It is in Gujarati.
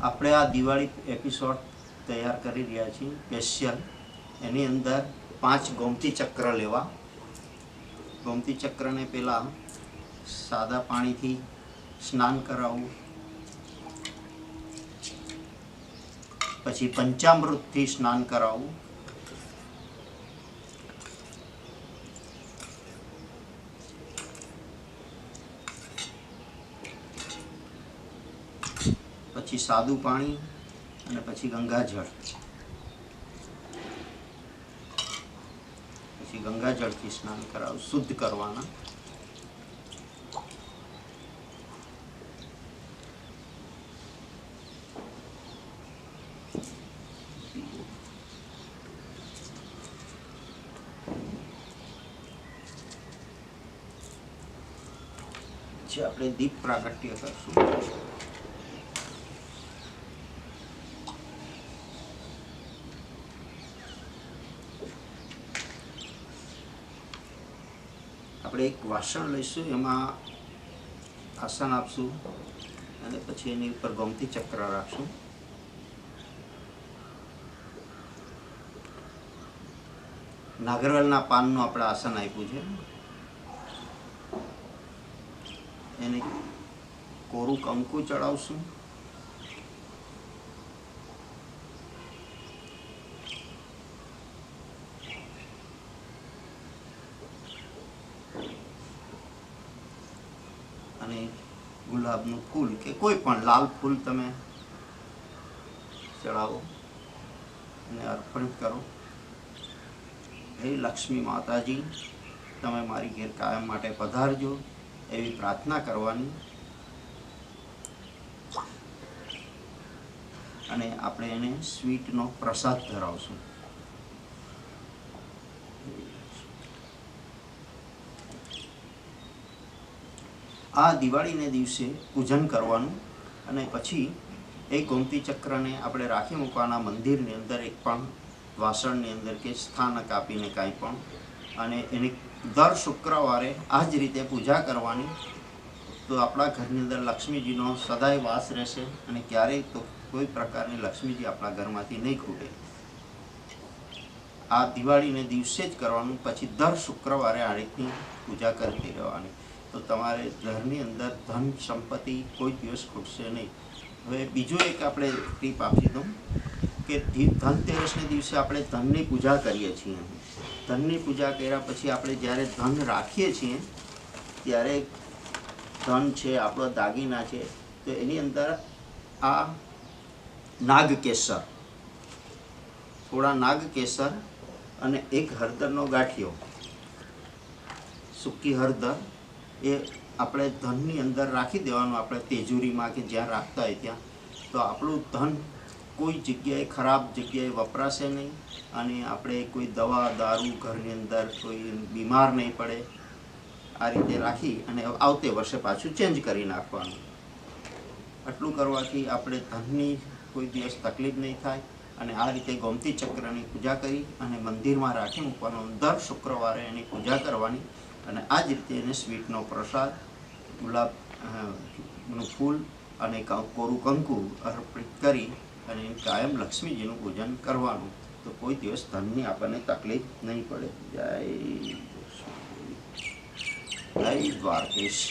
આપણે આ દિવાળી એપિસોડ તૈયાર કરી રહ્યા છીએ સ્પેશિયલ. એની અંદર 5 ગોમતી ચક્ર લેવા. ગોમતી ચક્રને પહેલાં સાદા પાણીથી સ્નાન કરાવવું, પછી પંચામૃતથી સ્નાન કરાવવું, પછી સાદું પાણી અને પછી ગંગાજળ. પછી ગંગાજળથી સ્નાન કરાવું, શુદ્ધ કરવાના. પછી આપણે દીપ પ્રાગટ્ય કરશું. આપણે એક વાસણ લઈશું, એમાં આસન આપશું અને પછી એની ઉપર ગોમતી ચક્ર રાખશું. નાગરવેલના પાનનું આપણે આસન આપ્યું છે. એને કોરું કંકુ ચડાવશું. અને ગુલાબનું ફૂલ કે કોઈ પણ લાલ ફૂલ તમે ચડાવો અને અર્પણ કરો. હે લક્ષ્મી માતાજી, તમે મારી ઘેર કાયમ માટે પધારજો એવી પ્રાર્થના કરવાની. અને આપણે એને સ્વીટનો પ્રસાદ ધરાવશું. આ દિવાળીને દિવસે પૂજન કરવાનું અને પછી એ ગોમતી ચક્રને આપણે રાખી મૂકવાના મંદિરની અંદર, એક પણ વાસણની અંદર કે સ્થાનક આપીને કાંઈ પણ. અને એની દર શુક્રવારે આ જ રીતે પૂજા કરવાની. તો આપણા ઘરની અંદર લક્ષ્મીજીનો સદાય વાસ રહેશે અને ક્યારેય તો કોઈ પ્રકારની લક્ષ્મીજી આપણા ઘરમાંથી નહીં ખૂટે. આ દિવાળીને દિવસે જ કરવાનું. પછી દર શુક્રવારે આ રીતની પૂજા કરતી રહેવાની. તો તમારે ઘરની અંદર ધન સંપત્તિ કોઈ દિવસ ખૂટશે નહીં. હવે બીજું એક આપણે ટીપ આપી દઉં કે ધનતેરસને દિવસે આપણે ધનની પૂજા કરીએ છીએ. ધનની પૂજા કર્યા પછી આપણે જ્યારે ધન રાખીએ છીએ ત્યારે ધન છે, આપણો દાગીના છે, તો એની અંદર આ નાગકેસર, થોડા નાગકેસર અને એક હળદરનો ગાંઠિયો, સૂકી હળદર, એ આપણે ધનની અંદર રાખી દેવાનું. આપણે તિજોરીમાં કે જ્યાં રાખતા હોય ત્યાં. તો આપણું ધન કોઈ જગ્યાએ ખરાબ જગ્યાએ વપરાશે નહીં અને આપણે કોઈ દવા દારૂ ઘરની અંદર કોઈ બીમાર નહીં પડે. આ રીતે રાખી અને આવતે વર્ષે પાછું ચેન્જ કરી નાખવાનું. આટલું કરવાથી આપણે ધનની કોઈ દિવસ તકલીફ નહીં થાય. અને આ રીતે ગોમતી ચક્રની પૂજા કરી અને મંદિરમાં રાખી મૂકવાનું. દર શુક્રવારે એની પૂજા કરવાની. અને આ જ રીતે એને સ્વીટનો પ્રસાદ, ગુલાબનું ફૂલ અને કોરું કંકુ અર્પિત કરી અને કાયમ લક્ષ્મીજીનું પૂજન કરવાનું. તો કોઈ દિવસ ધનની આપણને તકલીફ નહીં પડે. જય દ્વારકેશ.